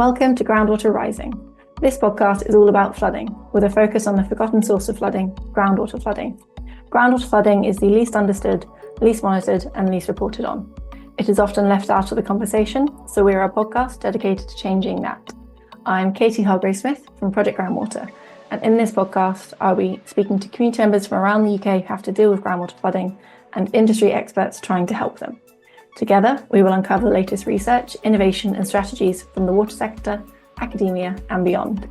Welcome to Groundwater Rising. This podcast is all about flooding, with a focus on the forgotten source of flooding, groundwater flooding. Groundwater flooding is the least understood, least monitored, and least reported on. It is often left out of the conversation, so we are a podcast dedicated to changing that. I'm Katie Hargrave-Smith from Project Groundwater, and in this podcast, I'll be speaking to community members from around the UK who have to deal with groundwater flooding and industry experts trying to help them. Together, we will uncover the latest research, innovation and strategies from the water sector, academia and beyond.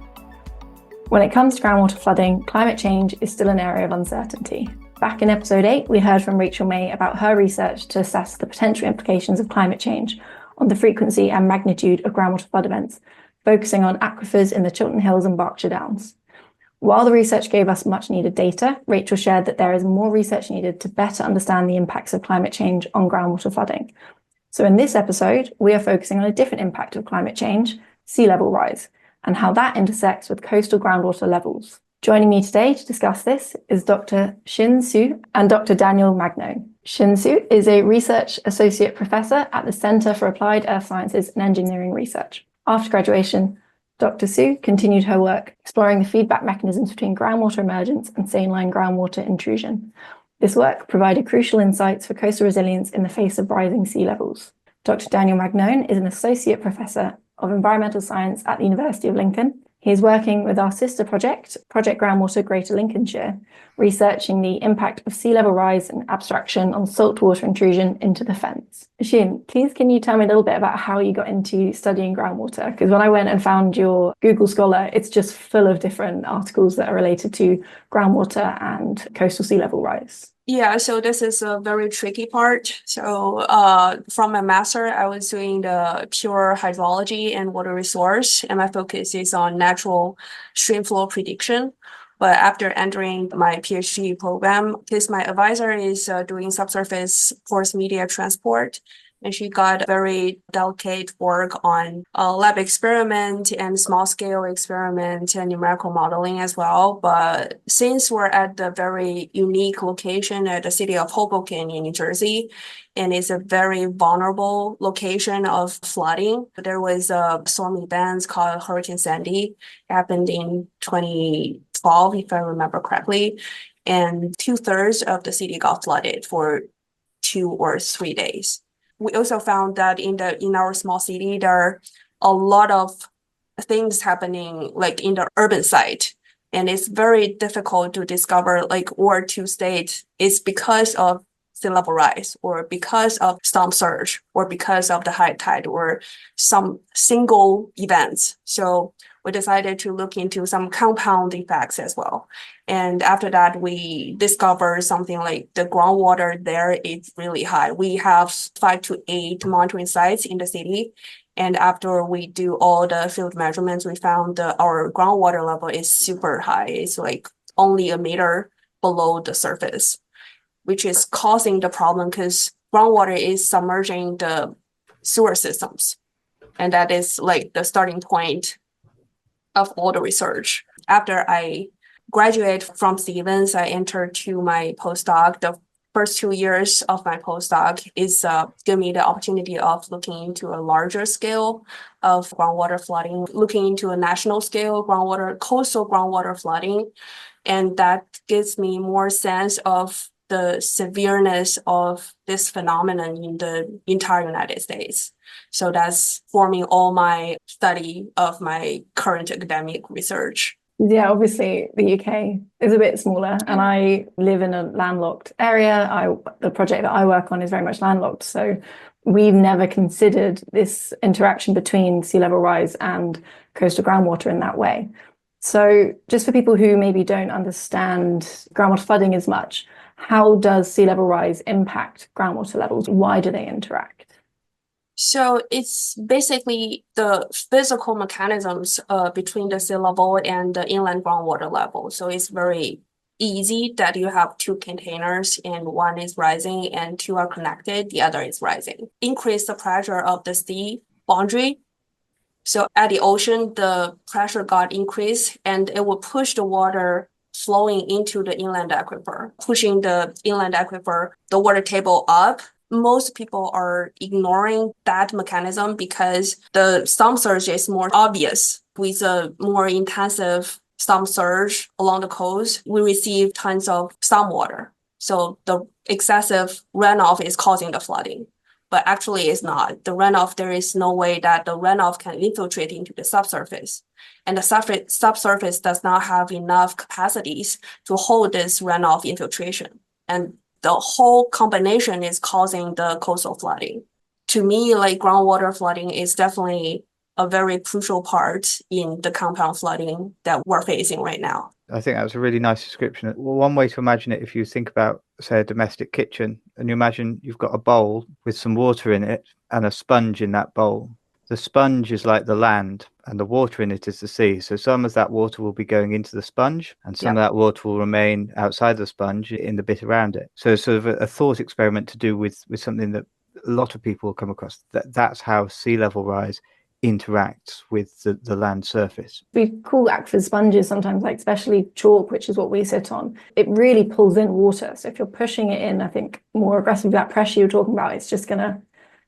When it comes to groundwater flooding, climate change is still an area of uncertainty. Back in episode 8, we heard from Rachel May about her research to assess the potential implications of climate change on the frequency and magnitude of groundwater flood events, focusing on aquifers in the Chiltern Hills and Berkshire Downs. While the research gave us much needed data, Rachel shared that there is more research needed to better understand the impacts of climate change on groundwater flooding. So in this episode, we are focusing on a different impact of climate change, sea level rise, and how that intersects with coastal groundwater levels. Joining me today to discuss this is Dr. Xin Su and Dr. Daniel Magnone. Xin Su is a research associate professor at the Centre for Applied Earth Sciences and Engineering Research. After graduation, Dr. Su continued her work exploring the feedback mechanisms between groundwater emergence and saline groundwater intrusion. This work provided crucial insights for coastal resilience in the face of rising sea levels. Dr. Daniel Magnone is an associate professor of environmental science at the University of Lincoln. He is working with our sister project, Project Groundwater Greater Lincolnshire, researching the impact of sea level rise and abstraction on saltwater intrusion into the fens. Xin, please can you tell me a little bit about how you got into studying groundwater? Because when I went and found your Google Scholar, it's just full of different articles that are related to groundwater and coastal sea level rise. Yeah, so this is a very tricky part. So from my master, I was doing the pure hydrology and water resource, and my focus is on natural stream flow prediction. But after entering my PhD program, because my advisor is doing subsurface force media transport, and she got very delicate work on lab experiment and small scale experiment and numerical modeling as well. But since we're at the very unique location at the city of Hoboken in New Jersey, and it's a very vulnerable location of flooding, there was a storm event called Hurricane Sandy. It happened in 2012, if I remember correctly. And 2/3 of the city got flooded for 2 or 3 days. We also found that in our small city, there are a lot of things happening like in the urban side. And it's very difficult to discover like where to state it's because of sea level rise or because of storm surge or because of the high tide or some single events. So we decided to look into some compound effects as well. And after that, we discovered something like the groundwater there is really high. We have 5 to 8 monitoring sites in the city. And after we do all the field measurements, we found our groundwater level is super high. It's like only a meter below the surface, which is causing the problem because groundwater is submerging the sewer systems. And that is like the starting point of all the research. After I graduated from Stevens, I entered to my postdoc. The first 2 years of my postdoc is give me the opportunity of looking into a larger scale of groundwater flooding, looking into a national scale coastal groundwater flooding. And that gives me more sense of the severeness of this phenomenon in the entire United States. So that's forming all my study of my current academic research. Yeah, obviously the UK is a bit smaller and I live in a landlocked area. The project that I work on is very much landlocked. So we've never considered this interaction between sea level rise and coastal groundwater in that way. So just for people who maybe don't understand groundwater flooding as much, how does sea level rise impact groundwater levels? Why do they interact? So it's basically the physical mechanisms between the sea level and the inland groundwater level. So it's very easy that you have 2 containers and one is rising and 2 are connected, the other is rising. Increase the pressure of the sea boundary. So at the ocean, the pressure got increased and it will push the water flowing into the inland aquifer, pushing the inland aquifer, the water table up most people are ignoring that mechanism because the storm surge is more obvious. With a more intensive storm surge along the coast, we receive tons of stormwater. So the excessive runoff is causing the flooding. But actually it's not. The runoff, there is no way that the runoff can infiltrate into the subsurface. And the subsurface does not have enough capacities to hold this runoff infiltration. And the whole combination is causing the coastal flooding. To me, like groundwater flooding is definitely a very crucial part in the compound flooding that we're facing right now. I think that was a really nice description. One way to imagine it, if you think about, say, a domestic kitchen, and you imagine you've got a bowl with some water in it and a sponge in that bowl. The sponge is like the land and the water in it is the sea. So some of that water will be going into the sponge and some of that water will remain outside the sponge in the bit around it. So sort of a thought experiment to do with something that a lot of people come across. That's how sea level rise interacts with the land surface. We call aquifers sponges sometimes, like especially chalk, which is what we sit on. It really pulls in water. So if you're pushing it in, I think more aggressively, that pressure you're talking about, it's just going to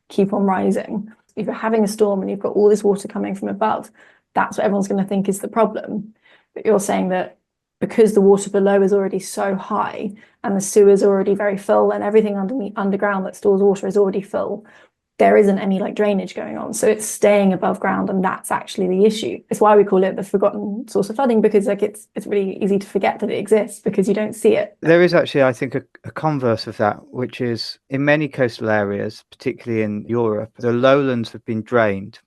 keep on rising. If you're having a storm and you've got all this water coming from above, that's what everyone's going to think is the problem. But you're saying that because the water below is already so high and the sewer is already very full and everything underground that stores water is already full, there isn't any like drainage going on. So it's staying above ground, and that's actually the issue. It's why we call it the forgotten source of flooding, because like it's really easy to forget that it exists because you don't see it. There is actually, I think, a converse of that, which is in many coastal areas, particularly in Europe, the lowlands have been drained.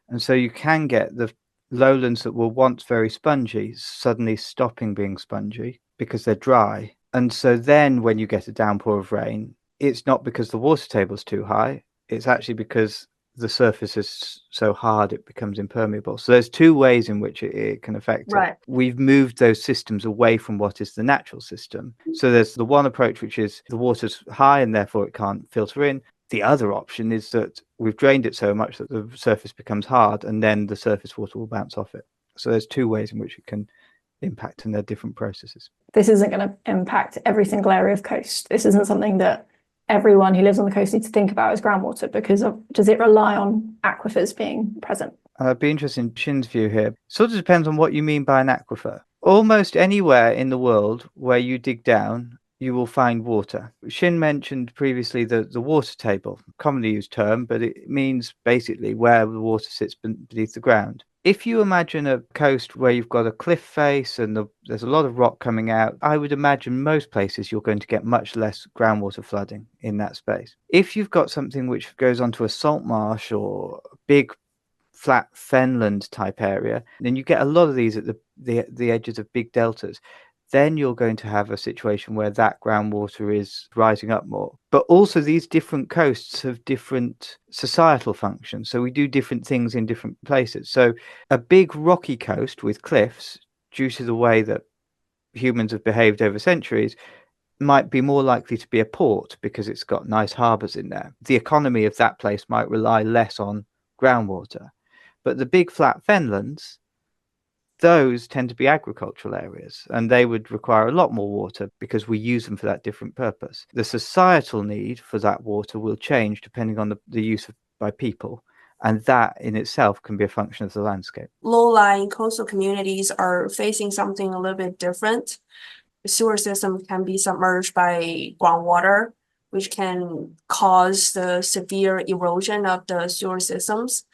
And so you can get the lowlands that were once very spongy suddenly stopping being spongy because they're dry. And so then when you get a downpour of rain, it's not because the water table's too high. It's actually because the surface is so hard it becomes impermeable. So there's two ways in which it can affect it. We've moved those systems away from what is the natural system. So there's the one approach, which is the water's high and therefore it can't filter in. The other option is that we've drained it so much that the surface becomes hard and then the surface water will bounce off it. So there's two ways in which it can impact, and they're different processes. This isn't going to impact every single area of coast. This isn't something that everyone who lives on the coast needs to think about as groundwater, because does it rely on aquifers being present? I'd be interested in Xin's view here. Sort of depends on what you mean by an aquifer. Almost anywhere in the world where you dig down, you will find water. Xin mentioned previously the water table, commonly used term, but it means basically where the water sits beneath the ground. If you imagine a coast where you've got a cliff face and there's a lot of rock coming out, I would imagine most places you're going to get much less groundwater flooding in that space. If you've got something which goes onto a salt marsh or a big flat fenland type area, then you get a lot of these at the edges of big deltas. Then you're going to have a situation where that groundwater is rising up more. But also these different coasts have different societal functions. So we do different things in different places. So a big rocky coast with cliffs, due to the way that humans have behaved over centuries, might be more likely to be a port because it's got nice harbours in there. The economy of that place might rely less on groundwater. But the big flat fenlands, those tend to be agricultural areas, and they would require a lot more water because we use them for that different purpose. The societal need for that water will change depending on the use by people, and that in itself can be a function of the landscape. Low-lying coastal communities are facing something a little bit different. The sewer system can be submerged by groundwater, which can cause the severe erosion of the sewer systems.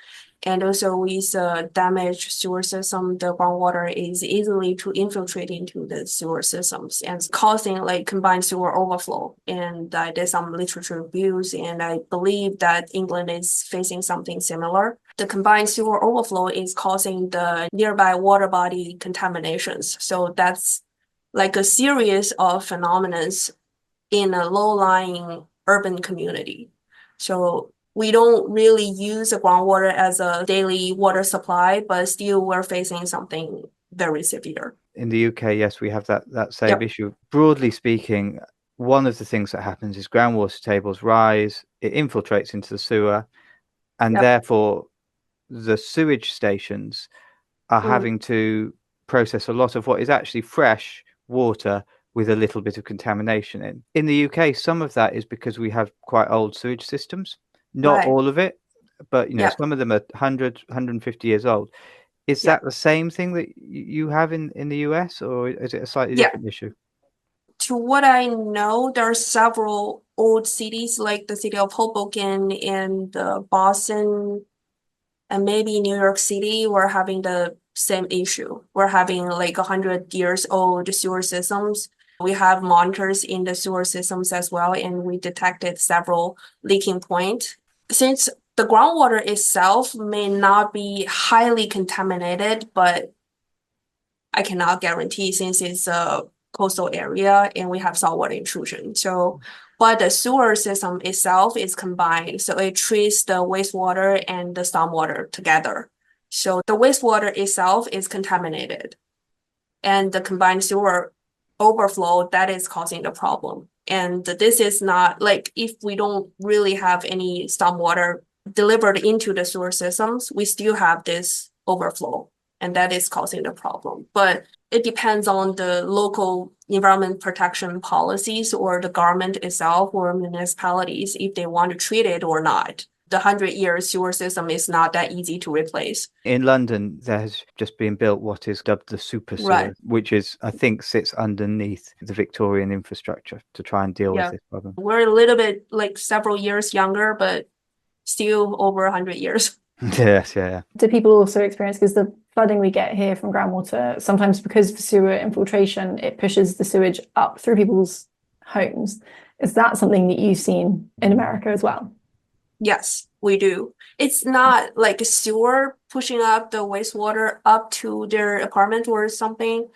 And also with the damaged sewer system, the groundwater is easily to infiltrate into the sewer systems and causing like combined sewer overflow. And I did some literature reviews, and I believe that England is facing something similar. The combined sewer overflow is causing the nearby water body contaminations. So that's like a series of phenomena in a low-lying urban community. So we don't really use the groundwater as a daily water supply, but still we're facing something very severe. In the UK, yes, we have that same issue. Broadly speaking, one of the things that happens is groundwater tables rise, it infiltrates into the sewer, and therefore the sewage stations are having to process a lot of what is actually fresh water with a little bit of contamination in. In the UK, some of that is because we have quite old sewage systems. Not Right. all of it, but Yeah. some of them are 100, 150 years old. Is Yeah. that the same thing that you have in the US, or is it a slightly Yeah. different issue? To what I know, there are several old cities like the city of Hoboken and Boston and maybe New York City were having the same issue. We're having like 100 years old sewer systems. We have monitors in the sewer systems as well, and we detected several leaking points. Since the groundwater itself may not be highly contaminated, but I cannot guarantee since it's a coastal area and we have saltwater intrusion. So, but the sewer system itself is combined. So it treats the wastewater and the stormwater together. So the wastewater itself is contaminated and the combined sewer overflow that is causing the problem. And this is not like if we don't really have any stormwater delivered into the sewer systems, we still have this overflow and that is causing the problem. But it depends on the local environment protection policies or the government itself or municipalities if they want to treat it or not. The 100-year sewer system is not that easy to replace. In London, there has just been built what is dubbed the super sewer, Right. which is, I think, sits underneath the Victorian infrastructure to try and deal with this problem. We're a little bit like several years younger, but still over 100 years. Yes, yeah. Do people also experience, because the flooding we get here from groundwater, sometimes because of sewer infiltration, it pushes the sewage up through people's homes. Is that something that you've seen in America as well? Yes, we do. It's not like a sewer pushing up the wastewater up to their apartment or something,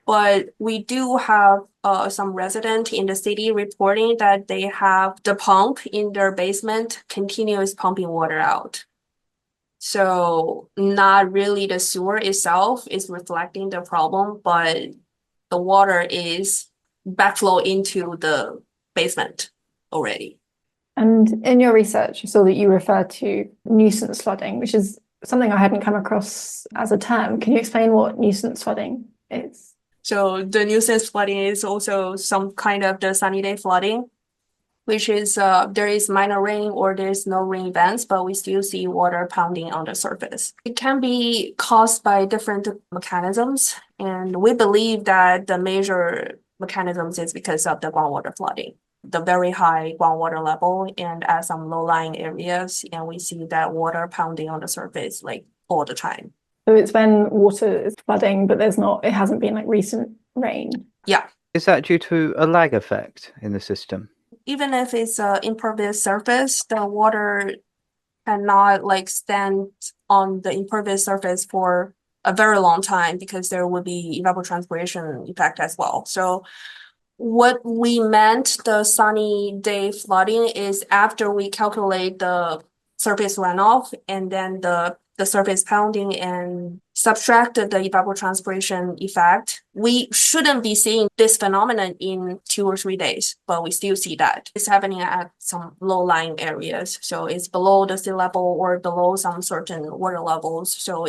but we do have some resident in the city reporting that they have the pump in their basement continuous pumping water out. So not really the sewer itself is reflecting the problem, but the water is backflow into the basement already. And in your research, I saw that you refer to nuisance flooding, which is something I hadn't come across as a term. Can you explain what nuisance flooding is? So the nuisance flooding is also some kind of the sunny day flooding, which is there is minor rain or there's no rain events, but we still see water pounding on the surface. It can be caused by different mechanisms, and we believe that the major mechanisms is because of the groundwater flooding, the very high groundwater level, and at some low-lying areas, and we see that water pounding on the surface like all the time. So it's when water is flooding, but it hasn't been like recent rain. Yeah. Is that due to a lag effect in the system? Even if it's an impervious surface, the water cannot like stand on the impervious surface for a very long time because there would be evapotranspiration effect as well. So what we meant the sunny day flooding is after we calculate the surface runoff and then the surface pounding and subtract the evapotranspiration effect, we shouldn't be seeing this phenomenon in 2 or 3 days, but we still see that. It's happening at some low-lying areas. So it's below the sea level or below some certain water levels. So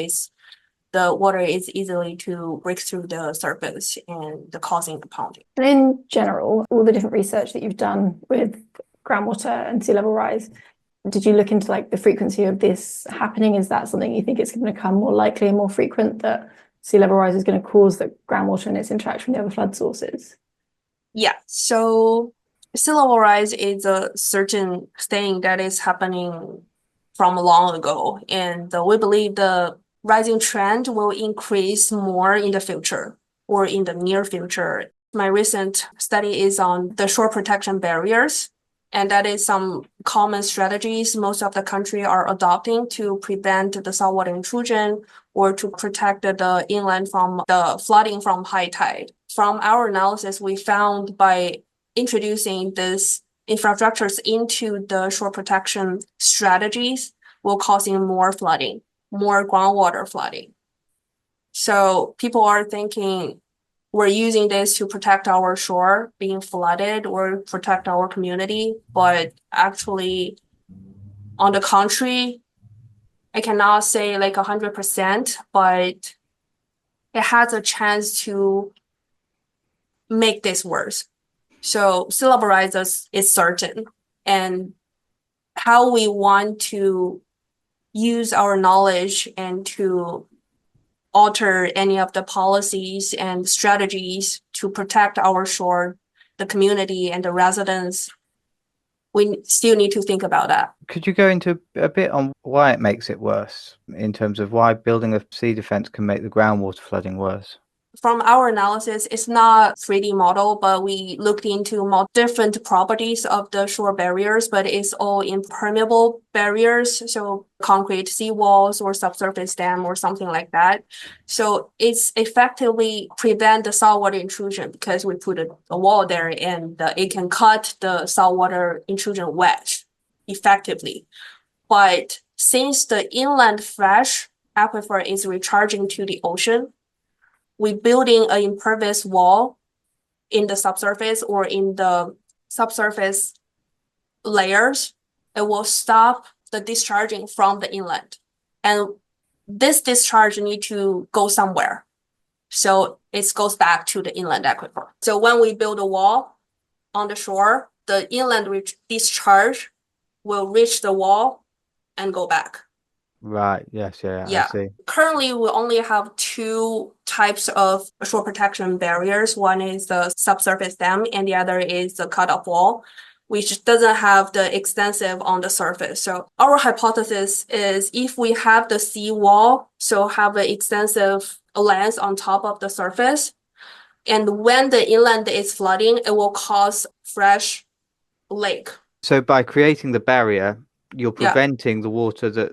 the water is easily to break through the surface and causing the pounding. And in general, all the different research that you've done with groundwater and sea level rise, did you look into like the frequency of this happening? Is that something you think it's going to become more likely and more frequent that sea level rise is going to cause the groundwater and its interaction with the other flood sources? Yeah, so sea level rise is a certain thing that is happening from long ago, and we believe the rising trend will increase more in the future or in the near future. My recent study is on the shore protection barriers, and that is some common strategies most of the country are adopting to prevent the saltwater intrusion or to protect the inland from the flooding from high tide. From our analysis, we found by introducing these infrastructures into the shore protection strategies will causing more flooding, more groundwater flooding. So people are thinking we're using this to protect our shore being flooded or protect our community, but actually, on the contrary, I cannot say like 100%, but it has a chance to make this worse. So sea level rise is certain, and how we want to use our knowledge and to alter any of the policies and strategies to protect our shore, the community and the residents, we still need to think about that. Could you go into a bit on why it makes it worse, in terms of why building a sea defense can make the groundwater flooding worse? From our analysis, it's not 3D model, but we looked into different properties of the shore barriers, but it's all impermeable barriers. So concrete seawalls or subsurface dam or something like that. So it's effectively prevent the saltwater intrusion because we put a wall there and it can cut the saltwater intrusion wedge effectively. But since the inland fresh aquifer is recharging to the ocean, we building an impervious wall in the subsurface or in the subsurface layers. It will stop the discharging from the inland. And this discharge need to go somewhere. So it goes back to the inland aquifer. So when we build a wall on the shore, the inland discharge will reach the wall and go back. Right. Yes. Yeah. Yeah. I see. Currently, we only have two types of shore protection barriers. One is the subsurface dam, and the other is the cut-off wall, which doesn't have the extensive on the surface. So our hypothesis is if we have the seawall, so have an extensive length on top of the surface, and when the inland is flooding, it will cause fresh lake. So by creating the barrier, you're preventing the water that,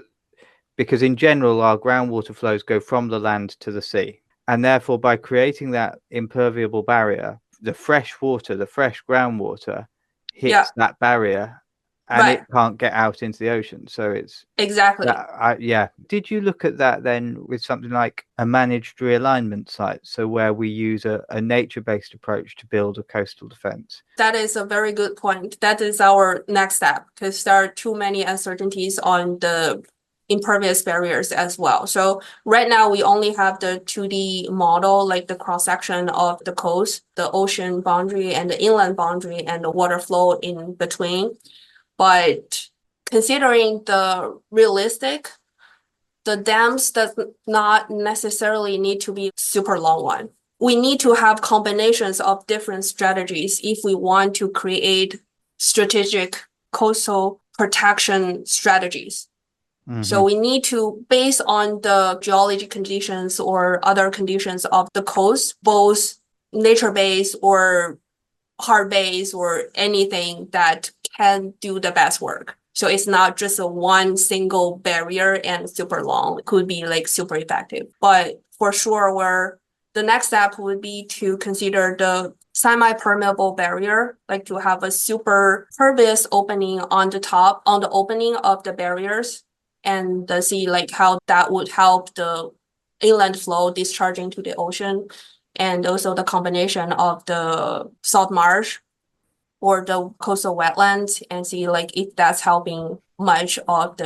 because in general, our groundwater flows go from the land to the sea. And therefore, by creating that impermeable barrier, the fresh water, the fresh groundwater hits that barrier and it can't get out into the ocean. So it's exactly. Did you look at that then with something like a managed realignment site? So where we use a nature-based approach to build a coastal defense? That is a very good point. That is our next step because there are too many uncertainties on the impervious barriers as well. So right now we only have the 2D model, like the cross-section of the coast, the ocean boundary and the inland boundary and the water flow in between. But considering the realistic, the dams does not necessarily need to be super long one. We need to have combinations of different strategies if we want to create strategic coastal protection strategies. Mm-hmm. So we need to, based on the geology conditions or other conditions of the coast, both nature-based or hard-based or anything that can do the best work. So it's not just a one single barrier and super long. It could be like super effective. But for sure, the next step would be to consider the semi-permeable barrier, like to have a super pervious opening on the opening of the barriers, and see like how that would help the inland flow discharging to the ocean, and also the combination of the salt marsh or the coastal wetlands, and see like if that's helping much of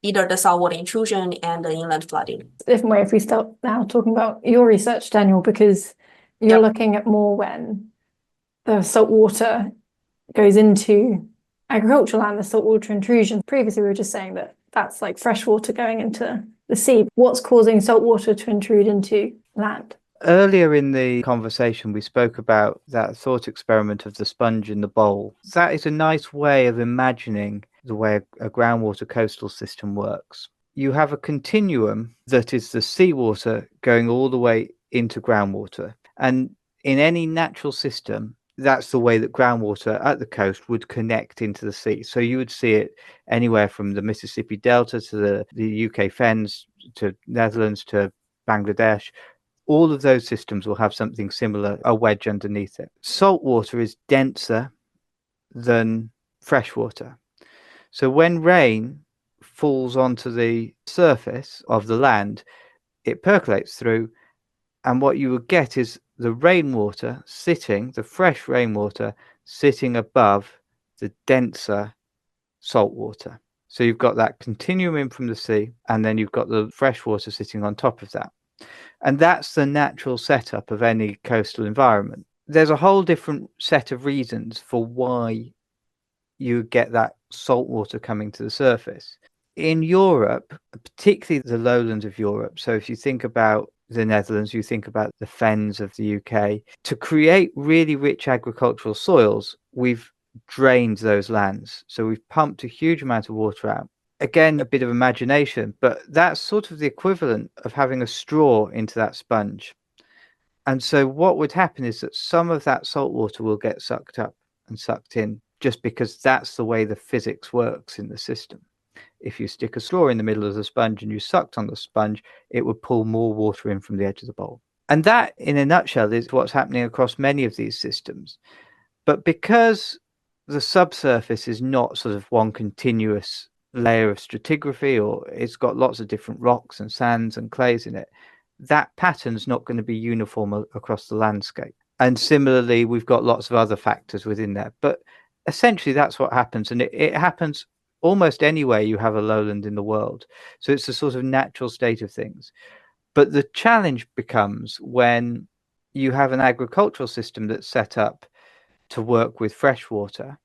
either the saltwater intrusion and the inland flooding. Different way if we start now talking about your research, Daniel, because you're looking at more when the saltwater goes into agricultural land, the saltwater intrusion. Previously, we were just saying that that's like fresh water going into the sea. What's causing saltwater to intrude into land? Earlier in the conversation, we spoke about that thought experiment of the sponge in the bowl. That is a nice way of imagining the way a groundwater coastal system works. You have a continuum that is the seawater going all the way into groundwater. And in any natural system, that's the way that groundwater at the coast would connect into the sea. So you would see it anywhere from the Mississippi Delta to the UK Fens to Netherlands to Bangladesh. All of those systems will have something similar, a wedge underneath it. Saltwater is denser than freshwater. So when rain falls onto the surface of the land, it percolates through, and what you would get is the fresh rainwater sitting above the denser saltwater. So you've got that continuum in from the sea, and then you've got the fresh water sitting on top of that. And that's the natural setup of any coastal environment. there's a whole different set of reasons for why you get that salt water coming to the surface. In Europe, particularly the lowlands of Europe, so if you think about the Netherlands, you think about the fens of the UK, to create really rich agricultural soils, we've drained those lands. So we've pumped a huge amount of water out. Again, a bit of imagination, but that's sort of the equivalent of having a straw into that sponge. And so what would happen is that some of that salt water will get sucked up and sucked in, just because that's the way the physics works in the system. If you stick a straw in the middle of the sponge and you sucked on the sponge, it would pull more water in from the edge of the bowl. And that, in a nutshell, is what's happening across many of these systems. But because the subsurface is not sort of one continuous layer of stratigraphy, or it's got lots of different rocks and sands and clays in it, that pattern's not going to be uniform across the landscape. And similarly, we've got lots of other factors within there. But essentially, that's what happens. And it happens almost anywhere you have a lowland in the world. So it's a sort of natural state of things. But the challenge becomes when you have an agricultural system that's set up to work with fresh water,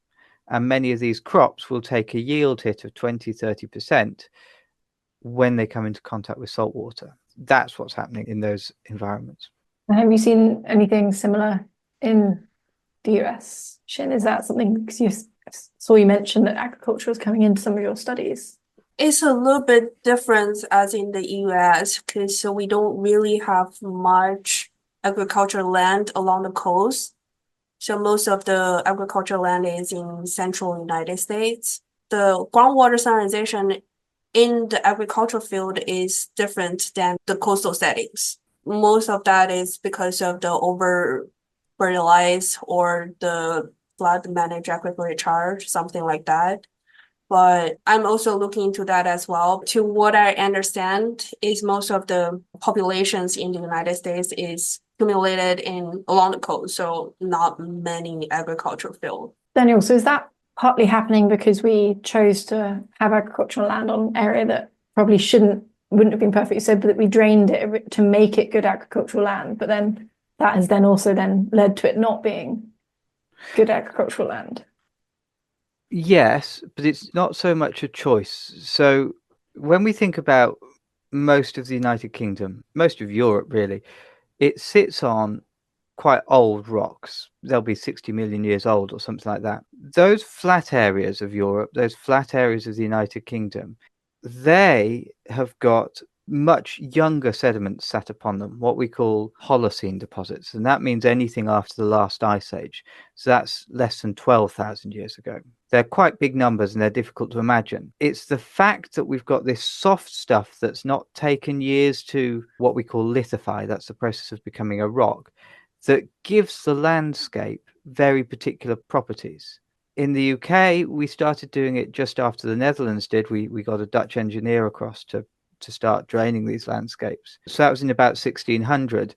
and many of these crops will take a yield hit of 20-30% when they come into contact with salt water. That's what's happening in those environments. Have you seen anything similar in the US, Xin? Is that something, because you saw you mentioned that agriculture was coming into some of your studies? It's a little bit different as in the US, because we don't really have much agricultural land along the coast. So most of the agricultural land is in central United States. The groundwater salinization in the agricultural field is different than the coastal settings. Most of that is because of the over fertilize or the flood managed aquifer recharge, something like that. But I'm also looking into that as well. To what I understand is most of the populations in the United States is accumulated along the coast, so not many agricultural fields. Daniel, so is that partly happening because we chose to have agricultural land on an area that probably wouldn't have been perfect, so that we drained it to make it good agricultural land, but then that has then also led to it not being good agricultural land? Yes, but it's not so much a choice. So when we think about most of the United Kingdom, most of Europe really, it sits on quite old rocks. They'll be 60 million years old or something like that. Those flat areas of Europe, those flat areas of the United Kingdom, they have got much younger sediments sat upon them, what we call Holocene deposits. And that means anything after the last ice age. So that's less than 12,000 years ago. They're quite big numbers and they're difficult to imagine. It's the fact that we've got this soft stuff that's not taken years to what we call lithify, that's the process of becoming a rock, that gives the landscape very particular properties. In the UK, we started doing it just after the Netherlands did. We got a Dutch engineer across to start draining these landscapes. So that was in about 1600.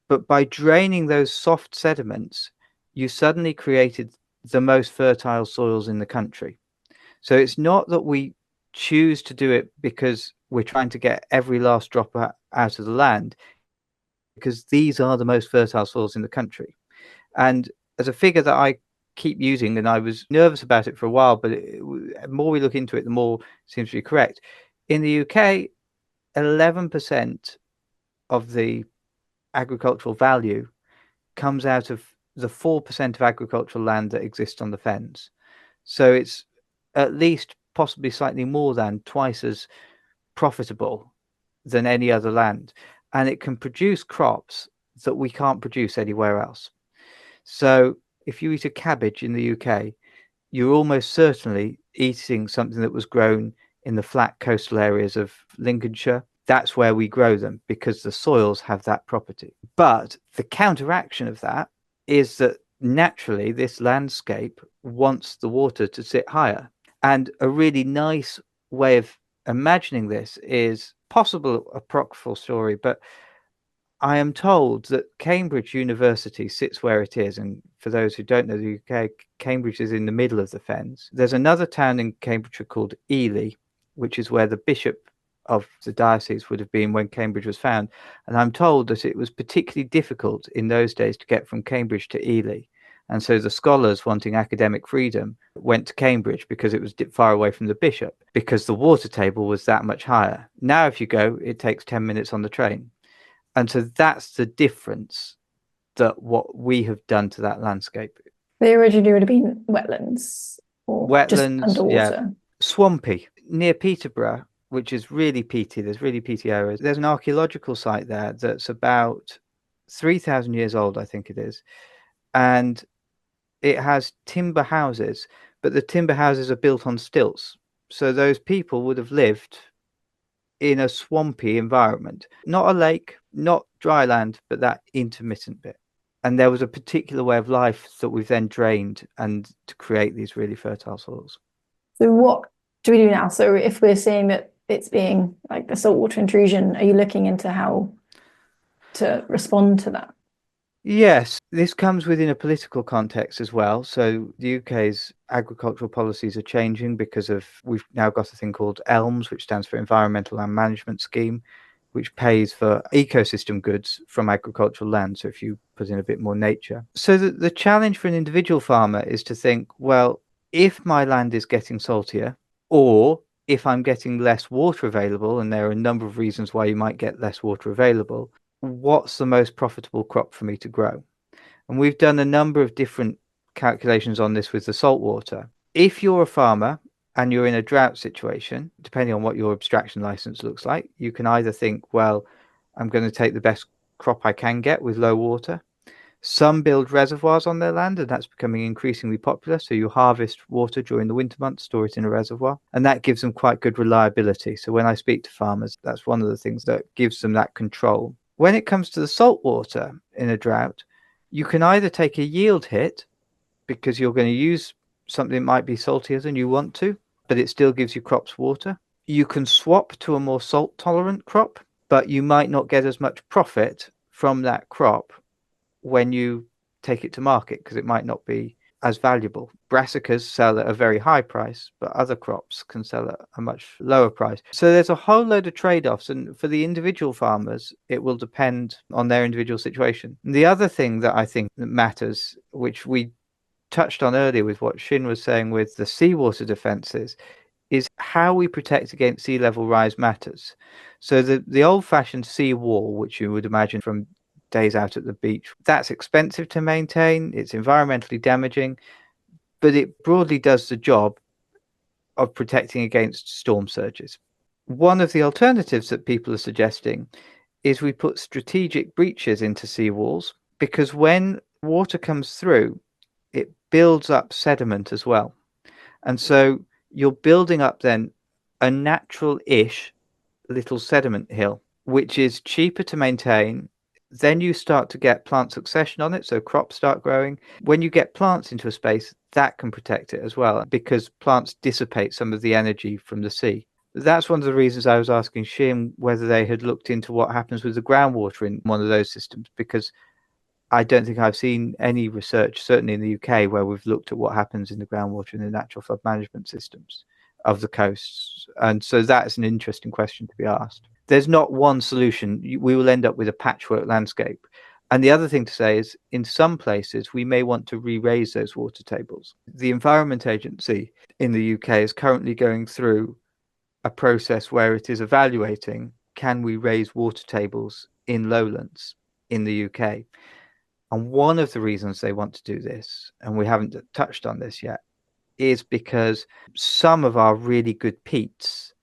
But by draining those soft sediments, you suddenly created the most fertile soils in the country. So it's not that we choose to do it because we're trying to get every last drop out of the land, because these are the most fertile soils in the country. And as a figure that I keep using, and I was nervous about it for a while, but the more we look into it, the more it seems to be correct. In the UK, 11% of the agricultural value comes out of the 4% of agricultural land that exists on the fens. So it's at least possibly slightly more than twice as profitable than any other land. And it can produce crops that we can't produce anywhere else. So if you eat a cabbage in the UK, you're almost certainly eating something that was grown in the flat coastal areas of Lincolnshire. That's where we grow them because the soils have that property. But the counteraction of that is that naturally this landscape wants the water to sit higher. And a really nice way of imagining this is possible apocryphal story, but I am told that Cambridge University sits where it is. And for those who don't know the UK, Cambridge is in the middle of the fens. There's another town in Cambridgeshire called Ely, which is where the bishop of the diocese would have been when Cambridge was found. And I'm told that it was particularly difficult in those days to get from Cambridge to Ely. And so the scholars wanting academic freedom went to Cambridge because it was far away from the bishop, because the water table was that much higher. Now, if you go, it takes 10 minutes on the train. And so that's the difference, that what we have done to that landscape. They originally would have been wetlands or Wetlands, just underwater. yeah. Swampy. Near Peterborough, which is really peaty, there's really peaty areas. There's an archaeological site there that's about 3,000 years old, I think it is. And it has timber houses, but the timber houses are built on stilts. So those people would have lived in a swampy environment, not a lake, not dry land, but that intermittent bit. And there was a particular way of life that we've then drained and to create these really fertile soils. So what do we do now? So if we're seeing that it's being like a saltwater intrusion, are you looking into how to respond to that? Yes, this comes within a political context as well. So the UK's agricultural policies are changing because we've now got a thing called ELMS, which stands for Environmental Land Management Scheme, which pays for ecosystem goods from agricultural land. So if you put in a bit more nature. So the challenge for an individual farmer is to think, well, if my land is getting saltier, or if I'm getting less water available, and there are a number of reasons why you might get less water available, what's the most profitable crop for me to grow? And we've done a number of different calculations on this with the saltwater. If you're a farmer and you're in a drought situation, depending on what your abstraction license looks like, you can either think, well, I'm going to take the best crop I can get with low water. Some build reservoirs on their land, and that's becoming increasingly popular. So you harvest water during the winter months, store it in a reservoir, and that gives them quite good reliability. So when I speak to farmers, that's one of the things that gives them that control. When it comes to the saltwater in a drought, you can either take a yield hit because you're going to use something that might be saltier than you want to, but it still gives you crops water. You can swap to a more salt tolerant crop, but you might not get as much profit from that crop when you take it to market because it might not be as valuable. Brassicas sell at a very high price, but other crops can sell at a much lower price. So there's a whole load of trade-offs, and for the individual farmers, it will depend on their individual situation. And the other thing that I think that matters, which we touched on earlier with what Xin was saying with the seawater defences, is how we protect against sea level rise matters. So the old-fashioned sea wall, which you would imagine from days out at the beach, that's expensive to maintain, it's environmentally damaging, but it broadly does the job of protecting against storm surges. One of the alternatives that people are suggesting is we put strategic breaches into seawalls, because when water comes through, it builds up sediment as well. And so you're building up then a natural-ish little sediment hill, which is cheaper to maintain. Then you start to get plant succession on it, so crops start growing. When you get plants into a space, that can protect it as well, because plants dissipate some of the energy from the sea. That's one of the reasons I was asking Xin whether they had looked into what happens with the groundwater in one of those systems, because I don't think I've seen any research, certainly in the UK, where we've looked at what happens in the groundwater in the natural flood management systems of the coasts. And so that's an interesting question to be asked. There's not one solution. We will end up with a patchwork landscape. And the other thing to say is, in some places, we may want to re-raise those water tables. The Environment Agency in the UK is currently going through a process where it is evaluating, can we raise water tables in lowlands in the UK? And one of the reasons they want to do this, and we haven't touched on this yet, is because some of our really good peats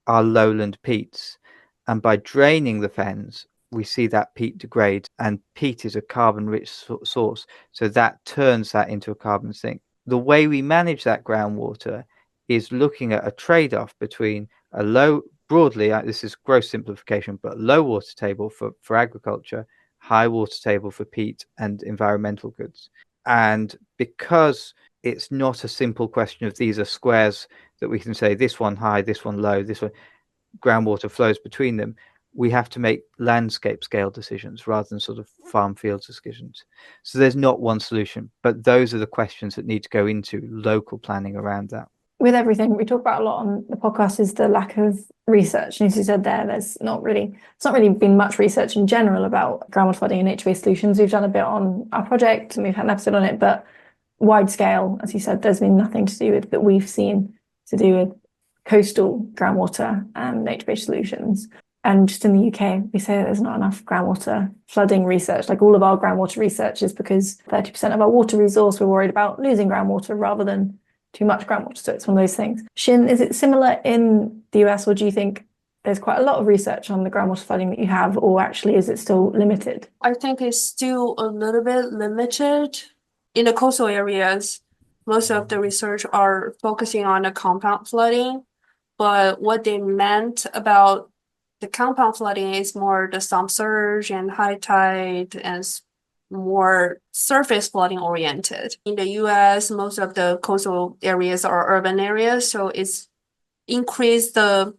are lowland peats, and by draining the fens we see that peat degrade, and peat is a carbon rich source, so that turns that into a carbon sink. The way we manage that groundwater is looking at a trade-off between a low, broadly, this is gross simplification, but low water table for agriculture, high water table for peat and environmental goods. And because it's not a simple question of these are squares that we can say this one high, this one low, this one, groundwater flows between them, we have to make landscape scale decisions rather than sort of farm field decisions. So there's not one solution, but those are the questions that need to go into local planning around that. with everything we talk about a lot on the podcast is the lack of research. And as you said there, it's not really been much research in general about groundwater flooding and nature-based solutions. We've done a bit on our project and we've had an episode on it, but wide scale, as you said, there's been nothing to do with that we've seen to do with coastal groundwater and nature-based solutions. And just in the UK, we say that there's not enough groundwater flooding research. Like all of our groundwater research is because 30% of our water resource, we're worried about losing groundwater rather than too much groundwater. So it's one of those things. Xin, is it similar in the US, or do you think there's quite a lot of research on the groundwater flooding that you have, or actually is it still limited? I think it's still a little bit limited. In the coastal areas, most of the research are focusing on the compound flooding, but what they meant about the compound flooding is more the storm surge and high tide and more surface flooding oriented. In the US, most of the coastal areas are urban areas, so it's increased the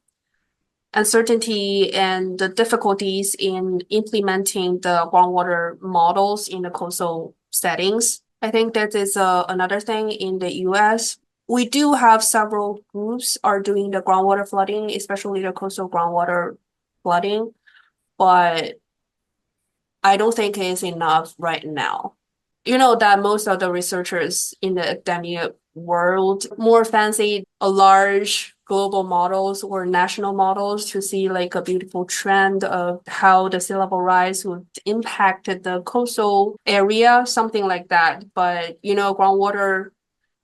uncertainty and the difficulties in implementing the groundwater models in the coastal settings. I think that is another thing in the US. We do have several groups are doing the groundwater flooding, especially the coastal groundwater flooding, but I don't think it's enough right now. You know that most of the researchers in the academia world more fancy a large global models or national models to see like a beautiful trend of how the sea level rise would impact the coastal area, something like that. But you know, groundwater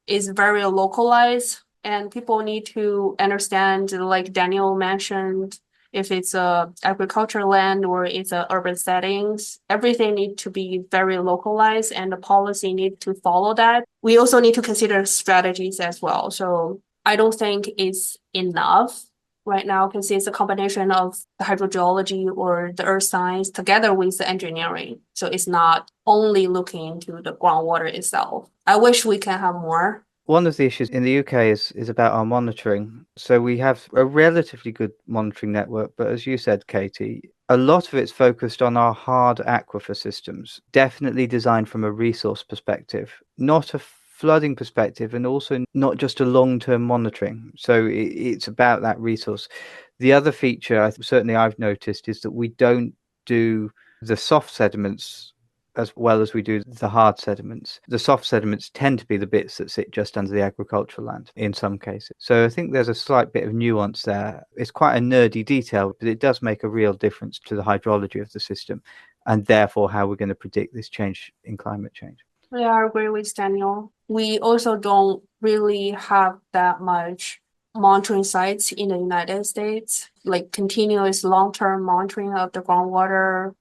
is very localized and people need to understand, like Daniel mentioned, if it's a agricultural land or it's a urban settings, everything need to be very localized and the policy need to follow that. We also need to consider strategies as well. So I don't think it's enough right now because it's a combination of the hydrogeology or the earth science together with the engineering. So it's not only looking into the groundwater itself. I wish we can have more. One of the issues in the UK is about our monitoring. So we have a relatively good monitoring network, but as you said, Katie, a lot of it's focused on our hard aquifer systems, definitely designed from a resource perspective, not a flooding perspective, and also not just a long-term monitoring. So it's about that resource. The other feature, certainly I've noticed, is that we don't do the soft sediments as well as we do the hard sediments. The soft sediments tend to be the bits that sit just under the agricultural land in some cases. So I think there's a slight bit of nuance there. It's quite a nerdy detail, but it does make a real difference to the hydrology of the system and therefore how we're going to predict this change in climate change. Yeah, I agree with Daniel. We also don't really have that much monitoring sites in the United States, like continuous long-term monitoring of the groundwater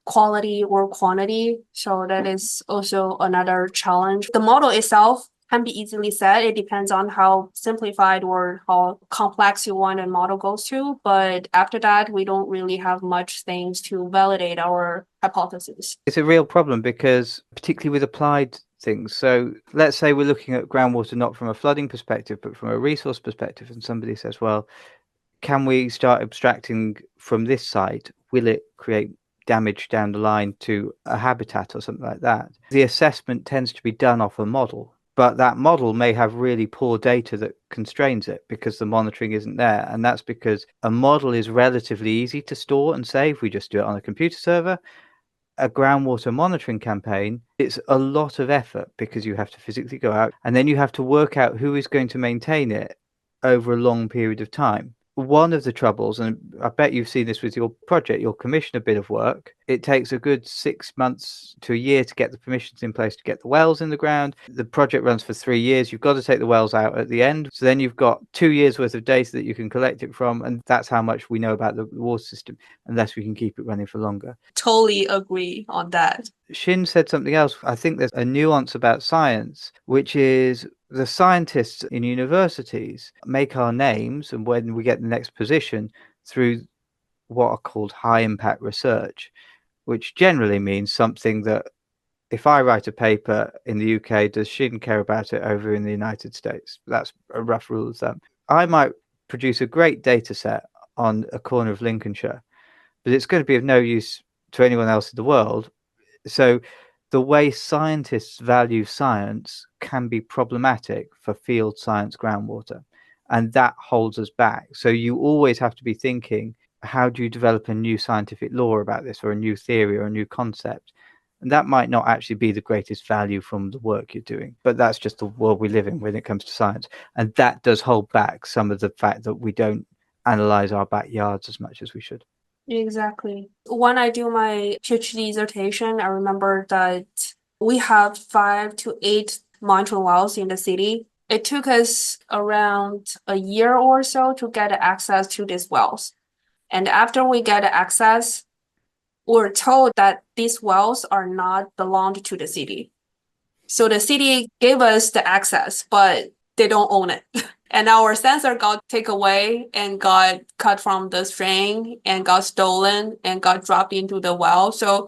quality or quantity. So that is also another challenge. The model itself can be easily set. It depends on how simplified or how complex you want a model goes to. But after that, we don't really have much things to validate our hypothesis. It's a real problem because particularly with applied things. So let's say we're looking at groundwater not from a flooding perspective, but from a resource perspective. And somebody says, well, can we start abstracting from this site? Will it create damage down the line to a habitat or something like that? The assessment tends to be done off a model, but that model may have really poor data that constrains it because the monitoring isn't there. And that's because a model is relatively easy to store and save. We just do it on a computer server. A groundwater monitoring campaign, it's a lot of effort because you have to physically go out and then you have to work out who is going to maintain it over a long period of time. One of the troubles, and I bet you've seen this with your project, you'll commission a bit of work. It takes a good 6 months to a year to get the permissions in place to get the wells in the ground. The project runs for 3 years. You've got to take the wells out at the end. So then you've got 2 years worth of data that you can collect it from. And that's how much we know about the water system, unless we can keep it running for longer. Totally agree on that. Xin said something else. I think there's a nuance about science, which is the scientists in universities make our names, and when we get the next position, through what are called high impact research, which generally means something that if I write a paper in the UK, does Xin care about it over in the United States? That's a rough rule of thumb. I might produce a great data set on a corner of Lincolnshire, but it's going to be of no use to anyone else in the world. So the way scientists value science can be problematic for field science groundwater, and that holds us back. So you always have to be thinking, how do you develop a new scientific law about this, or a new theory, or a new concept? And that might not actually be the greatest value from the work you're doing, but that's just the world we live in when it comes to science. And that does hold back some of the fact that we don't analyze our backyards as much as we should. Exactly. When I do my PhD dissertation, I remember that we have 5 to 8 monitoring wells in the city. It took us around a year or so to get access to these wells. And after we get access, we're told that these wells are not belonged to the city. So the city gave us the access, but they don't own it. And our sensor got taken away and got cut from the string and got stolen and got dropped into the well. So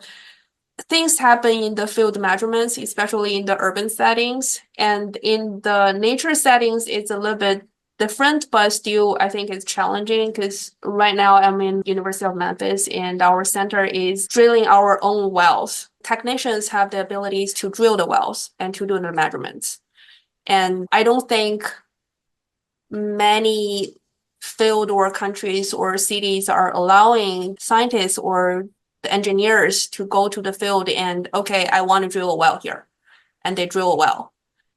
things happen in the field measurements, especially in the urban settings. And in the nature settings, it's a little bit different, but still I think it's challenging, because right now I'm in University of Memphis and our center is drilling our own wells. Technicians have the abilities to drill the wells and to do the measurements. And I don't think many field or countries or cities are allowing scientists or the engineers to go to the field and, okay, I want to drill a well here. And they drill a well.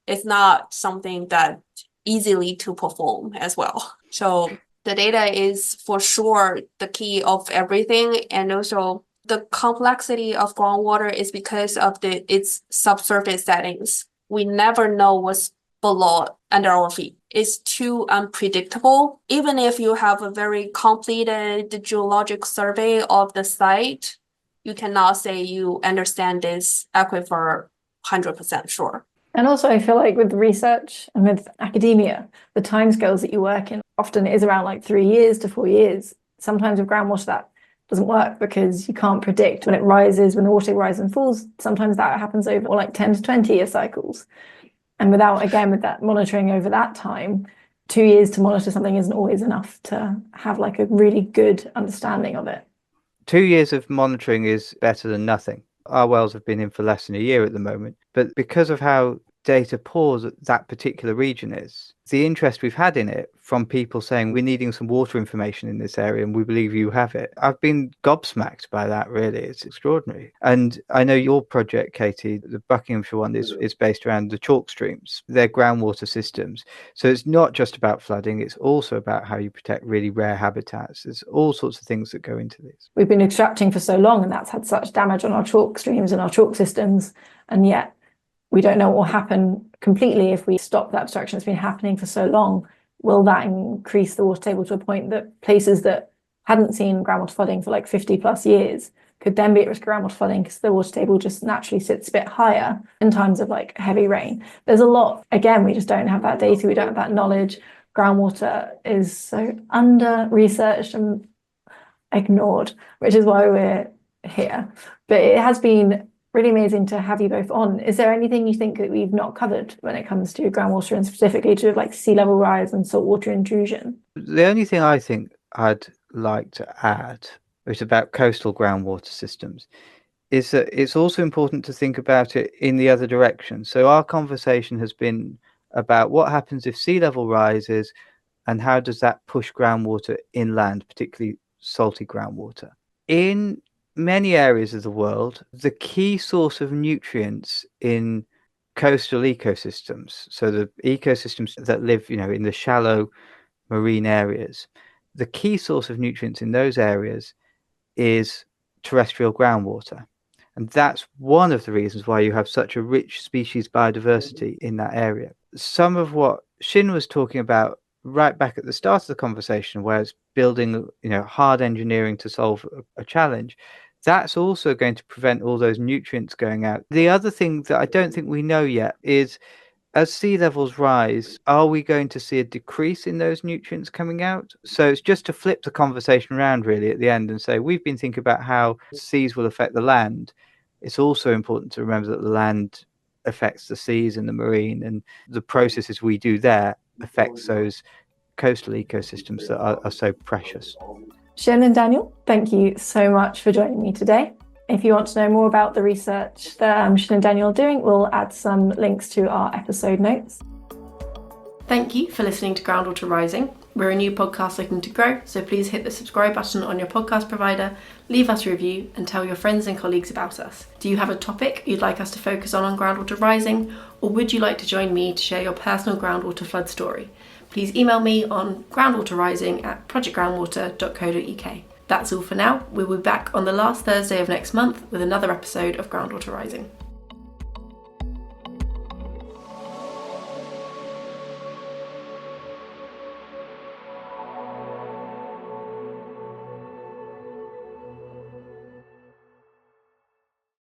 It's not something that easily to perform as well. So the data is for sure the key of everything. And also the complexity of groundwater is because of its subsurface settings. We never know what's below under our feet. It's too unpredictable. Even if you have a very completed geologic survey of the site, you cannot say you understand this aquifer 100% sure. And also, I feel like with research and with academia, the timescales that you work in often is around like 3 years to 4 years. Sometimes with groundwater, that doesn't work because you can't predict when it rises, when the water rises and falls. Sometimes that happens over like 10 to 20 year cycles. And with that monitoring over that time, 2 years to monitor something isn't always enough to have like a really good understanding of it. 2 years of monitoring is better than nothing. Our wells have been in for less than a year at the moment, but because of how data poor that particular region is, the interest we've had in it from people saying we're needing some water information in this area and we believe you have it, I've been gobsmacked by that, really. It's extraordinary. And I know your project, Katie, the Buckinghamshire one, is based around the chalk streams. They're groundwater systems. So it's not just about flooding, it's also about how you protect really rare habitats. There's all sorts of things that go into this. We've been extracting for so long and that's had such damage on our chalk streams and our chalk systems, and yet we don't know what will happen completely if we stop that abstraction. It's been happening for so long. Will that increase the water table to a point that places that hadn't seen groundwater flooding for like 50 plus years could then be at risk of groundwater flooding because the water table just naturally sits a bit higher in times of like heavy rain? There's a lot. Again, we just don't have that data. We don't have that knowledge. Groundwater is so under-researched and ignored, which is why we're here. But it has been really amazing to have you both on. Is there anything you think that we've not covered when it comes to groundwater and specifically to like sea level rise and saltwater intrusion? The only thing I think I'd like to add, which is about coastal groundwater systems, is that it's also important to think about it in the other direction. So our conversation has been about what happens if sea level rises and how does that push groundwater inland, particularly salty groundwater. In many areas of the world, the key source of nutrients in coastal ecosystems, so the ecosystems that live, in the shallow marine areas, the key source of nutrients in those areas is terrestrial groundwater. And that's one of the reasons why you have such a rich species biodiversity in that area. Some of what Xin was talking about right back at the start of the conversation, where it's building, hard engineering to solve a challenge, that's also going to prevent all those nutrients going out. The other thing that I don't think we know yet is, as sea levels rise, are we going to see a decrease in those nutrients coming out? So it's just to flip the conversation around really at the end and say, we've been thinking about how seas will affect the land. It's also important to remember that the land affects the seas and the marine, and the processes we do there affects those coastal ecosystems that are so precious. Xin and Daniel, thank you so much for joining me today. If you want to know more about the research that Xin and Daniel are doing, we'll add some links to our episode notes. Thank you for listening to Groundwater Rising. We're a new podcast looking to grow, so please hit the subscribe button on your podcast provider, leave us a review, and tell your friends and colleagues about us. Do you have a topic you'd like us to focus on Groundwater Rising, or would you like to join me to share your personal groundwater flood story? Please email me on groundwaterrising@projectgroundwater.co.uk. That's all for now. We'll be back on the last Thursday of next month with another episode of Groundwater Rising.